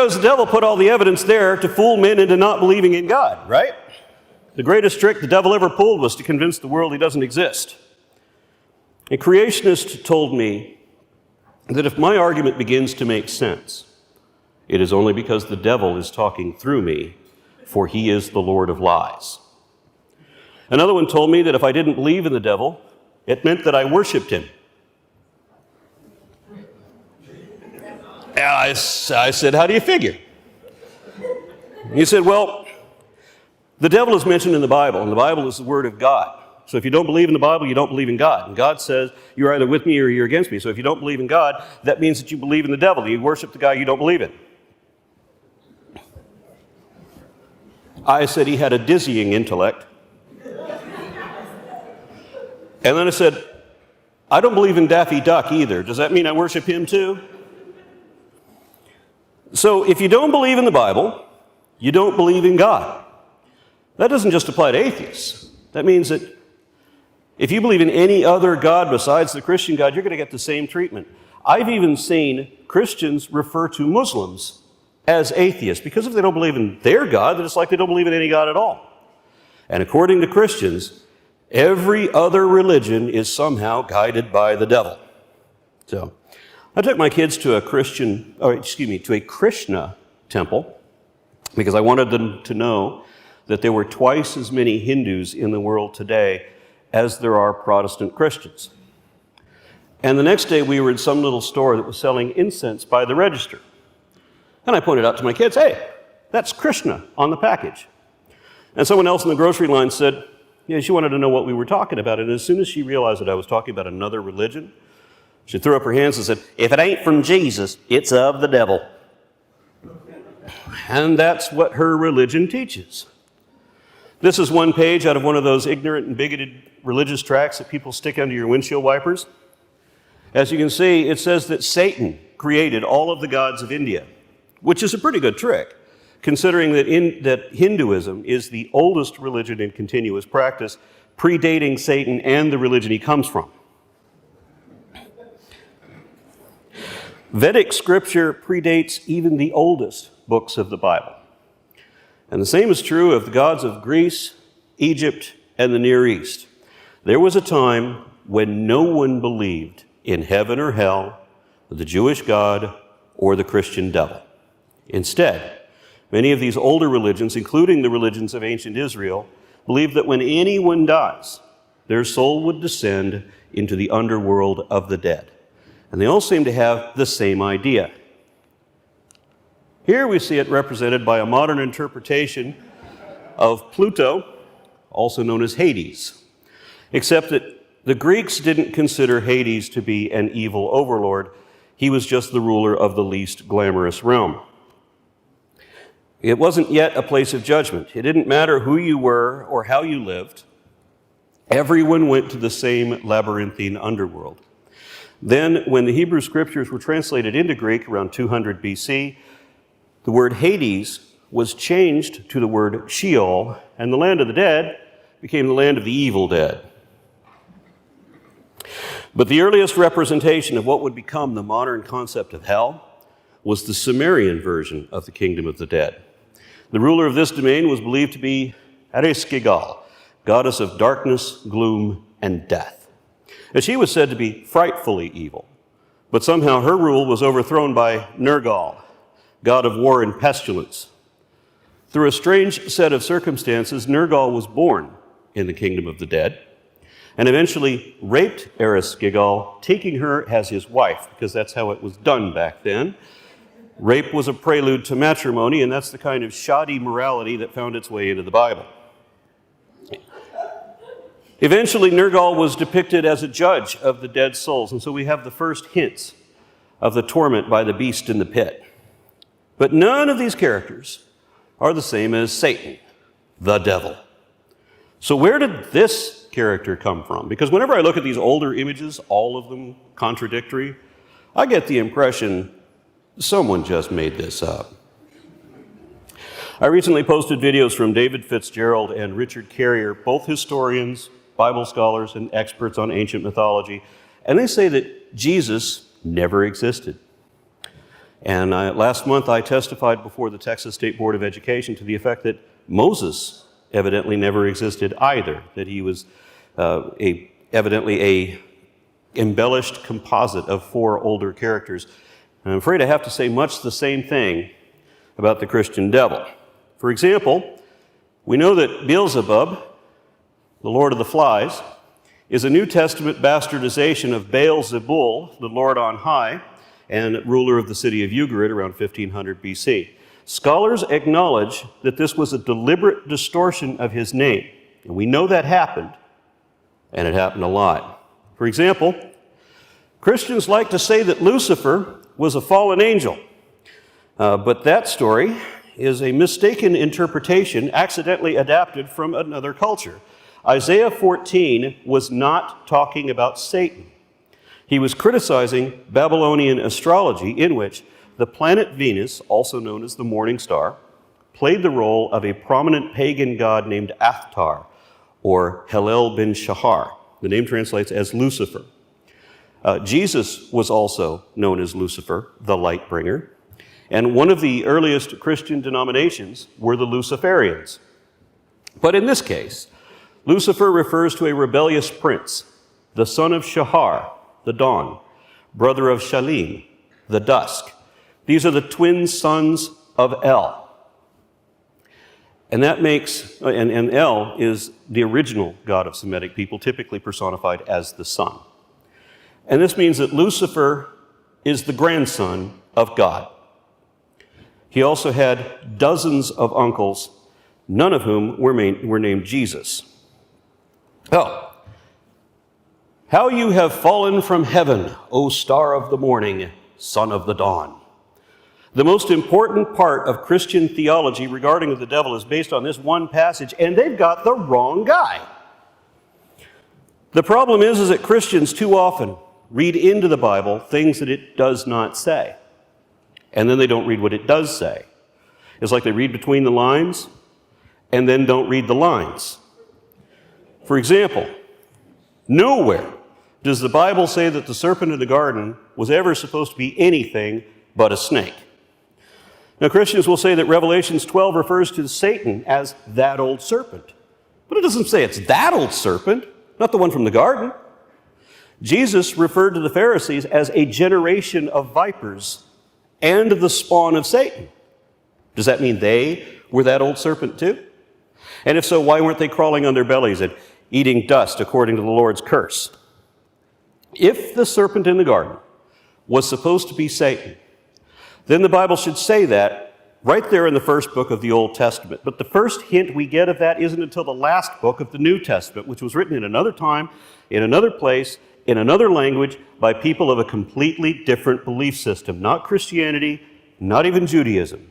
Because the devil put all the evidence there to fool men into not believing in God, right? The greatest trick the devil ever pulled was to convince the world he doesn't exist. A creationist told me that if my argument begins to make sense, it is only because the devil is talking through me, for he is the Lord of lies. Another one told me that if I didn't believe in the devil, it meant that I worshiped him. I said, how do you figure? He said, well, the devil is mentioned in the Bible, and the Bible is the Word of God. So if you don't believe in the Bible, you don't believe in God. And God says, you're either with me or you're against me. So if you don't believe in God, that means that you believe in the devil. You worship the guy you don't believe in. I said he had a dizzying intellect. And then I said, I don't believe in Daffy Duck either. Does that mean I worship him too? So if you don't believe in the Bible, you don't believe in God. That doesn't just apply to atheists. That means that if you believe in any other God besides the Christian God, you're going to get the same treatment. I've even seen Christians refer to Muslims as atheists, because if they don't believe in their God, then it's like they don't believe in any God at all. And according to Christians, every other religion is somehow guided by the devil. So I took my kids to a Krishna temple because I wanted them to know that there were twice as many Hindus in the world today as there are Protestant Christians. And the next day we were in some little store that was selling incense by the register. And I pointed out to my kids, hey, that's Krishna on the package. And someone else in the grocery line said, yeah, she wanted to know what we were talking about. And as soon as she realized that I was talking about another religion, she threw up her hands and said, if it ain't from Jesus, it's of the devil. And that's what her religion teaches. This is one page out of one of those ignorant and bigoted religious tracts that people stick under your windshield wipers. As you can see, it says that Satan created all of the gods of India, which is a pretty good trick, considering that Hinduism is the oldest religion in continuous practice, predating Satan and the religion he comes from. Vedic scripture predates even the oldest books of the Bible. And the same is true of the gods of Greece, Egypt, and the Near East. There was a time when no one believed in heaven or hell, the Jewish God, or the Christian devil. Instead, many of these older religions, including the religions of ancient Israel, believed that when anyone dies, their soul would descend into the underworld of the dead. And they all seem to have the same idea. Here we see it represented by a modern interpretation of Pluto, also known as Hades, except that the Greeks didn't consider Hades to be an evil overlord. He was just the ruler of the least glamorous realm. It wasn't yet a place of judgment. It didn't matter who you were or how you lived. Everyone went to the same labyrinthine underworld. Then, when the Hebrew scriptures were translated into Greek around 200 BC, the word Hades was changed to the word Sheol, and the land of the dead became the land of the evil dead. But the earliest representation of what would become the modern concept of hell was the Sumerian version of the kingdom of the dead. The ruler of this domain was believed to be Eresh-Gigal, goddess of darkness, gloom, and death. And she was said to be frightfully evil, but somehow her rule was overthrown by Nergal, god of war and pestilence. Through a strange set of circumstances, Nergal was born in the kingdom of the dead and eventually raped Eresh-Gigal, taking her as his wife, because that's how it was done back then. Rape was a prelude to matrimony, and that's the kind of shoddy morality that found its way into the Bible. Eventually, Nergal was depicted as a judge of the dead souls, and so we have the first hints of the torment by the beast in the pit. But none of these characters are the same as Satan, the devil. So where did this character come from? Because whenever I look at these older images, all of them contradictory, I get the impression someone just made this up. I recently posted videos from David Fitzgerald and Richard Carrier, both historians, Bible scholars, and experts on ancient mythology, and they say that Jesus never existed. And last month I testified before the Texas State Board of Education to the effect that Moses evidently never existed either, that he was evidently a embellished composite of 4 older characters. And I'm afraid I have to say much the same thing about the Christian devil. For example, we know that Beelzebub, the Lord of the Flies, is a New Testament bastardization of Baal-zebul, the Lord on high, and ruler of the city of Ugarit around 1500 BC. Scholars acknowledge that this was a deliberate distortion of his name. And we know that happened, and it happened a lot. For example, Christians like to say that Lucifer was a fallen angel. But that story is a mistaken interpretation, accidentally adapted from another culture. Isaiah 14 was not talking about Satan. He was criticizing Babylonian astrology, in which the planet Venus, also known as the morning star, played the role of a prominent pagan god named Athtar, or Helel bin Shahar. The name translates as Lucifer. Jesus was also known as Lucifer, the light bringer. And one of the earliest Christian denominations were the Luciferians. But in this case, Lucifer refers to a rebellious prince, the son of Shahar, the dawn, brother of Shalim, the dusk. These are the twin sons of El. And that makes, and El is the original god of Semitic people, typically personified as the sun. And this means that Lucifer is the grandson of God. He also had dozens of uncles, none of whom were named Jesus. Oh, how you have fallen from heaven, O star of the morning, son of the dawn. The most important part of Christian theology regarding the devil is based on this one passage, and they've got the wrong guy. The problem is that Christians too often read into the Bible things that it does not say. And then they don't read what it does say. It's like they read between the lines and then don't read the lines. For example, nowhere does the Bible say that the serpent in the garden was ever supposed to be anything but a snake. Now, Christians will say that Revelations 12 refers to Satan as that old serpent. But it doesn't say it's that old serpent, not the one from the garden. Jesus referred to the Pharisees as a generation of vipers and the spawn of Satan. Does that mean they were that old serpent too? And if so, why weren't they crawling on their bellies and eating dust according to the Lord's curse? If the serpent in the garden was supposed to be Satan, then the Bible should say that right there in the first book of the Old Testament. But the first hint we get of that isn't until the last book of the New Testament, which was written in another time, in another place, in another language, by people of a completely different belief system. Not Christianity, not even Judaism.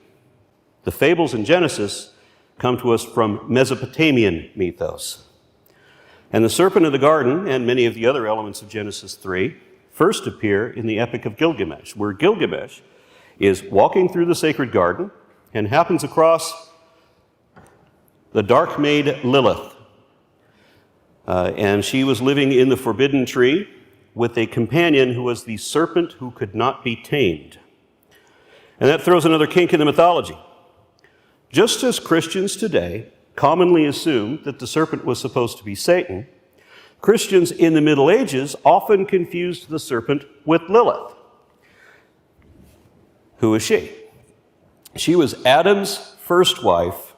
The fables in Genesis come to us from Mesopotamian mythos. And the serpent of the garden, and many of the other elements of Genesis 3, first appear in the Epic of Gilgamesh, where Gilgamesh is walking through the sacred garden and happens across the dark maid Lilith. And she was living in the forbidden tree with a companion who was the serpent who could not be tamed. And that throws another kink in the mythology. Just as Christians today commonly assume that the serpent was supposed to be Satan, Christians in the Middle Ages often confused the serpent with Lilith. Who is she? She was Adam's first wife,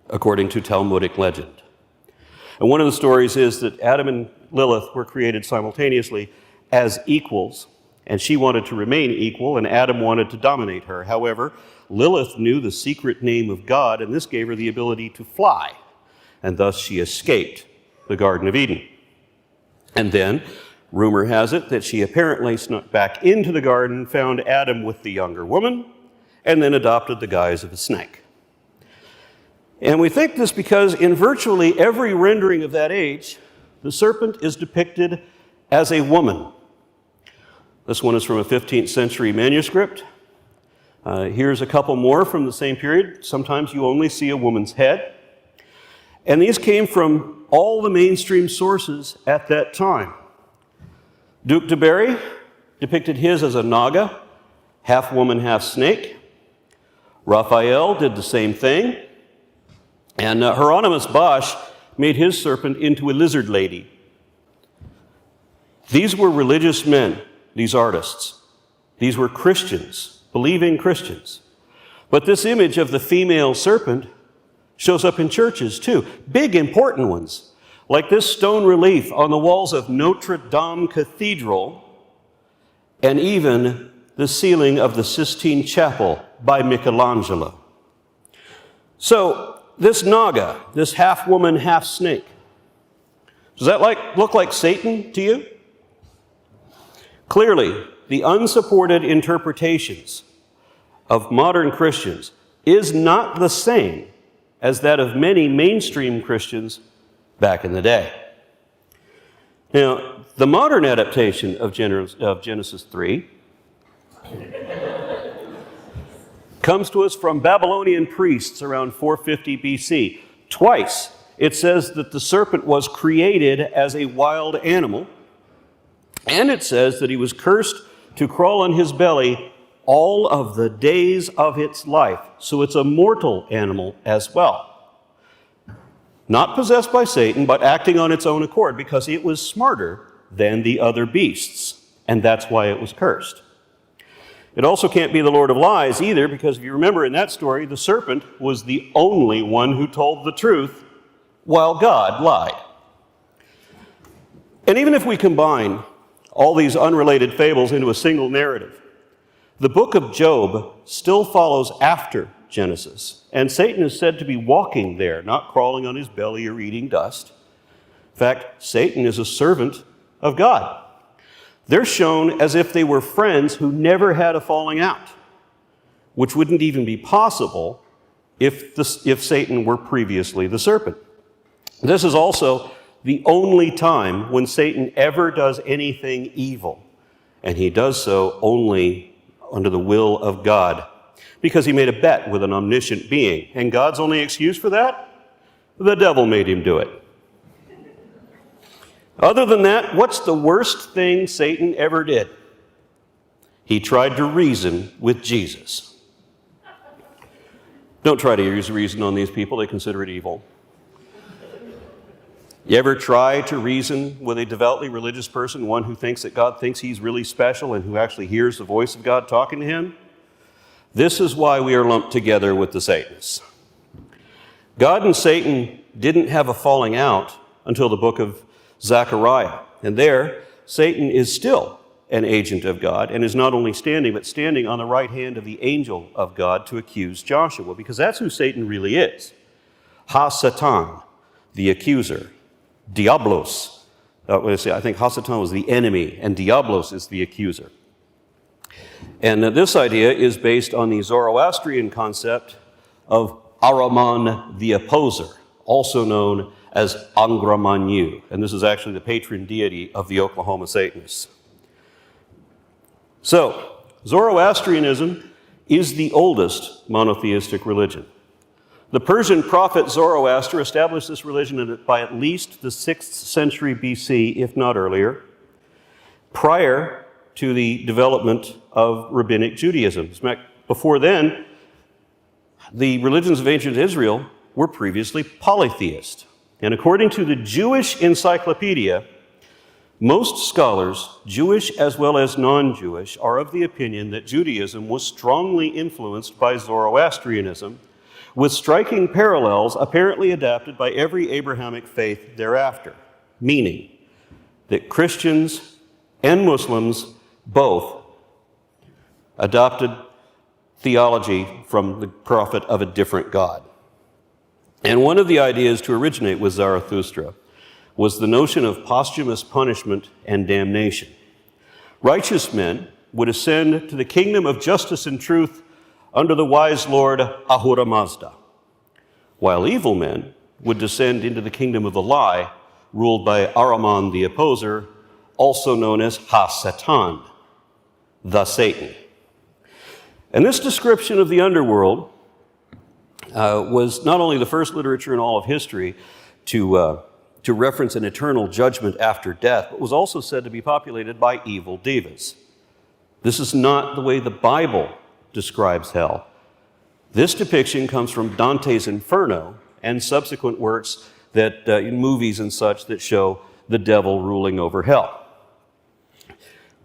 according to Talmudic legend. And one of the stories is that Adam and Lilith were created simultaneously as equals, and she wanted to remain equal, and Adam wanted to dominate her. However, Lilith knew the secret name of God, and this gave her the ability to fly, and thus she escaped the Garden of Eden. And then, rumor has it that she apparently snuck back into the garden, found Adam with the younger woman, and then adopted the guise of a snake. And we think this because in virtually every rendering of that age, the serpent is depicted as a woman. This one is from a 15th century manuscript. Here's a couple more from the same period. Sometimes you only see a woman's head. And these came from all the mainstream sources at that time. Duke de Berry depicted his as a naga, half woman, half snake. Raphael did the same thing. And Hieronymus Bosch made his serpent into a lizard lady. These were religious men, these artists. These were Christians, believing Christians. But this image of the female serpent shows up in churches too, big important ones, like this stone relief on the walls of Notre Dame Cathedral, and even the ceiling of the Sistine Chapel by Michelangelo. So this Naga, this half woman, half snake, does that look like Satan to you? Clearly, the unsupported interpretations of modern Christians is not the same as that of many mainstream Christians back in the day. Now, the modern adaptation of Genesis 3 comes to us from Babylonian priests around 450 BC. Twice it says that the serpent was created as a wild animal, and it says that he was cursed to crawl on his belly all of the days of its life. So it's a mortal animal as well. Not possessed by Satan, but acting on its own accord because it was smarter than the other beasts, and that's why it was cursed. It also can't be the Lord of lies either, because if you remember in that story, the serpent was the only one who told the truth while God lied. And even if we combine all these unrelated fables into a single narrative, the book of Job still follows after Genesis, and Satan is said to be walking there, not crawling on his belly or eating dust. In fact, Satan is a servant of God. They're shown as if they were friends who never had a falling out, which wouldn't even be possible if Satan were previously the serpent. This is also the only time when Satan ever does anything evil, and he does so only under the will of God, because he made a bet with an omniscient being. And God's only excuse for that? The devil made him do it. Other than that, what's the worst thing Satan ever did? He tried to reason with Jesus. Don't try to use reason on these people. They consider it evil. You ever try to reason with a devoutly religious person, one who thinks that God thinks he's really special and who actually hears the voice of God talking to him? This is why we are lumped together with the Satanists. God and Satan didn't have a falling out until the book of Zechariah. And there, Satan is still an agent of God and is not only standing, but standing on the right hand of the angel of God to accuse Joshua, because that's who Satan really is. Ha-Satan, the accuser. Diablos. I think Ha-Satan was the enemy, and Diablos is the accuser. And this idea is based on the Zoroastrian concept of Ahriman the opposer, also known as Angra Mainyu. And this is actually the patron deity of the Oklahoma Satanists. So, Zoroastrianism is the oldest monotheistic religion. The Persian prophet Zoroaster established this religion by at least the 6th century BC, if not earlier, prior to the development of rabbinic Judaism. In fact, before then, the religions of ancient Israel were previously polytheist. And according to the Jewish Encyclopedia, most scholars, Jewish as well as non-Jewish, are of the opinion that Judaism was strongly influenced by Zoroastrianism, with striking parallels apparently adapted by every Abrahamic faith thereafter, meaning that Christians and Muslims both adopted theology from the prophet of a different God. And one of the ideas to originate with Zarathustra was the notion of posthumous punishment and damnation. Righteous men would ascend to the kingdom of justice and truth under the wise Lord Ahura Mazda, while evil men would descend into the kingdom of the lie, ruled by Ahriman the opposer, also known as Ha-Satan, the Satan. And this description of the underworld was not only the first literature in all of history to reference an eternal judgment after death, but was also said to be populated by evil devas. This is not the way the Bible describes hell. This depiction comes from Dante's Inferno and subsequent works that in movies and such that show the devil ruling over hell.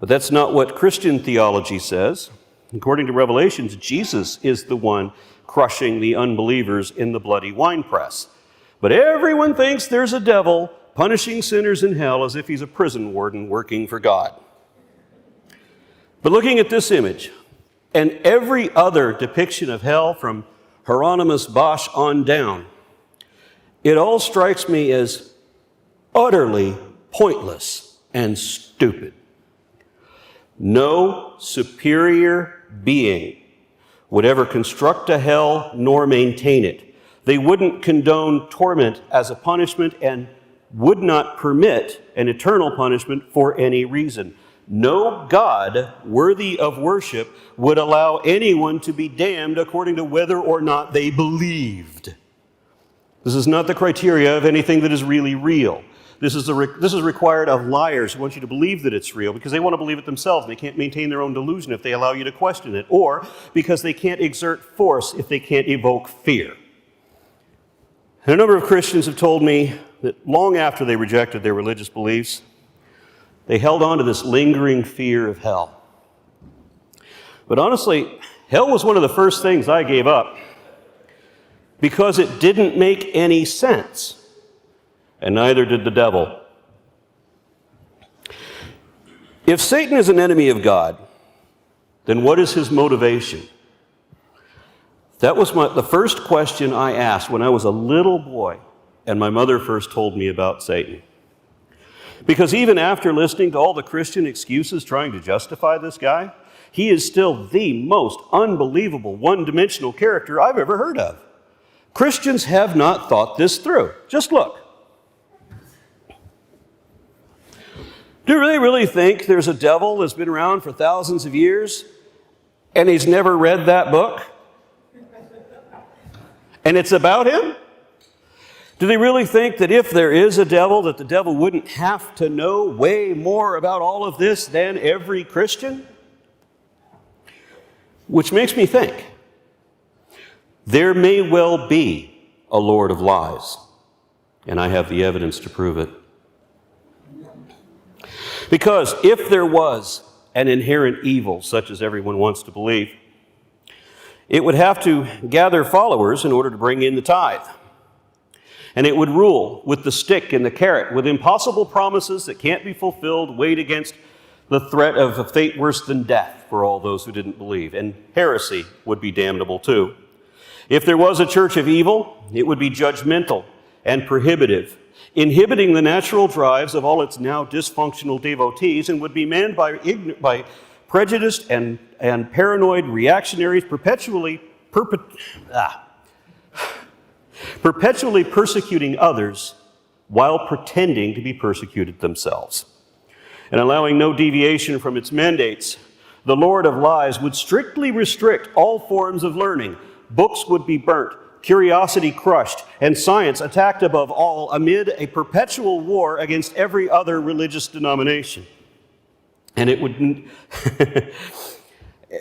But that's not what Christian theology says. According to Revelations, Jesus is the one crushing the unbelievers in the bloody winepress. But everyone thinks there's a devil punishing sinners in hell as if he's a prison warden working for God. But looking at this image and every other depiction of hell from Hieronymus Bosch on down, it all strikes me as utterly pointless and stupid. No superior being would ever construct a hell nor maintain it. They wouldn't condone torment as a punishment and would not permit an eternal punishment for any reason. No God worthy of worship would allow anyone to be damned according to whether or not they believed. This is not the criteria of anything that is really real. This is required of liars who want you to believe that it's real because they want to believe it themselves and they can't maintain their own delusion if they allow you to question it, or because they can't exert force if they can't evoke fear. And a number of Christians have told me that long after they rejected their religious beliefs, they held on to this lingering fear of hell. But honestly, hell was one of the first things I gave up because it didn't make any sense. And neither did the devil. If Satan is an enemy of God, then what is his motivation? That was the first question I asked when I was a little boy and my mother first told me about Satan. Because even after listening to all the Christian excuses trying to justify this guy, he is still the most unbelievable one-dimensional character I've ever heard of. Christians have not thought this through. Just look. Do they really think there's a devil that's been around for thousands of years and he's never read that book? And it's about him? Do they really think that if there is a devil, that the devil wouldn't have to know way more about all of this than every Christian? Which makes me think, there may well be a Lord of lies, and I have the evidence to prove it. Because if there was an inherent evil, such as everyone wants to believe, it would have to gather followers in order to bring in the tithe. And it would rule with the stick and the carrot, with impossible promises that can't be fulfilled, weighed against the threat of a fate worse than death for all those who didn't believe. And heresy would be damnable too. If there was a church of evil, it would be judgmental and prohibitive, inhibiting the natural drives of all its now dysfunctional devotees, and would be manned by prejudiced and paranoid reactionaries perpetually persecuting others while pretending to be persecuted themselves. And allowing no deviation from its mandates, the Lord of Lies would strictly restrict all forms of learning. Books would be burnt, curiosity crushed, and science attacked above all amid a perpetual war against every other religious denomination. And it would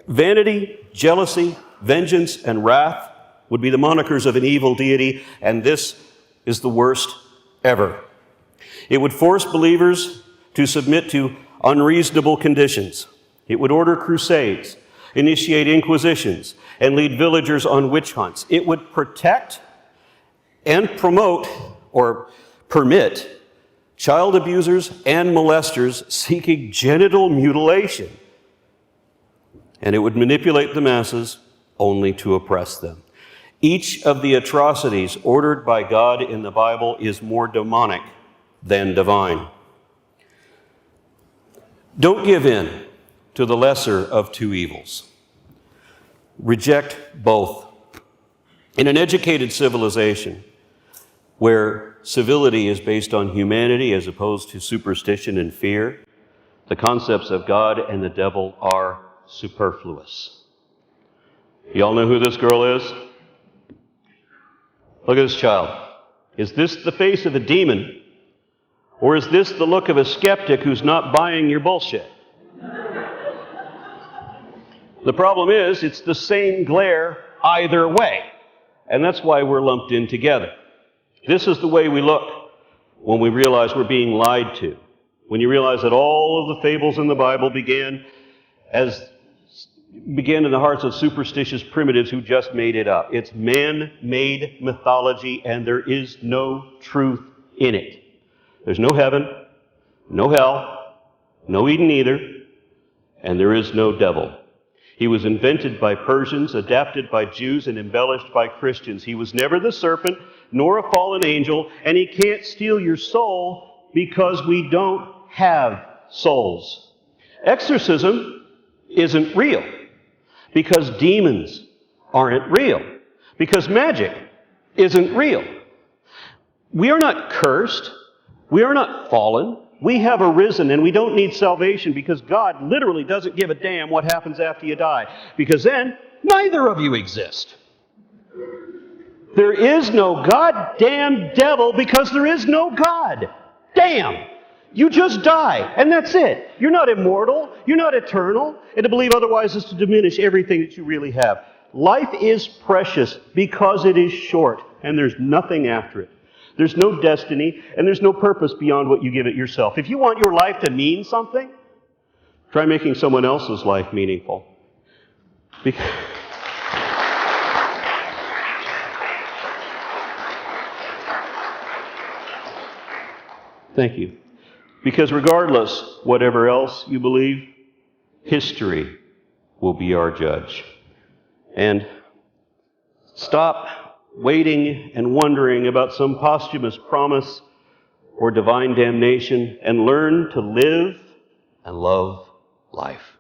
vanity, jealousy, vengeance, and wrath would be the monikers of an evil deity, and this is the worst ever. It would force believers to submit to unreasonable conditions. It would order crusades, initiate inquisitions, and lead villagers on witch hunts. It would protect and promote or permit child abusers and molesters seeking genital mutilation. And it would manipulate the masses only to oppress them. Each of the atrocities ordered by God in the Bible is more demonic than divine. Don't give in to the lesser of two evils. Reject both. In an educated civilization where civility is based on humanity as opposed to superstition and fear, the concepts of God and the devil are superfluous. Y'all know who this girl is? Look at this child. Is this the face of a demon? Or is this the look of a skeptic who's not buying your bullshit? The problem is, it's the same glare either way. And that's why we're lumped in together. This is the way we look when we realize we're being lied to. When you realize that all of the fables in the Bible began in the hearts of superstitious primitives who just made it up. It's man-made mythology, and there is no truth in it. There's no heaven, no hell, no Eden either, and there is no devil. He was invented by Persians, adapted by Jews, and embellished by Christians. He was never the serpent, nor a fallen angel, and he can't steal your soul because we don't have souls. Exorcism isn't real because demons aren't real, because magic isn't real. We are not cursed. We are not fallen. We have arisen, and we don't need salvation because God literally doesn't give a damn what happens after you die, because then neither of you exist. There is no goddamn devil because there is no God. Damn! You just die, and that's it. You're not immortal. You're not eternal. And to believe otherwise is to diminish everything that you really have. Life is precious because it is short, and there's nothing after it. There's no destiny, and there's no purpose beyond what you give it yourself. If you want your life to mean something, try making someone else's life meaningful. Thank you. Because regardless, whatever else you believe, history will be our judge. And stop waiting and wondering about some posthumous promise or divine damnation, and learn to live and love life.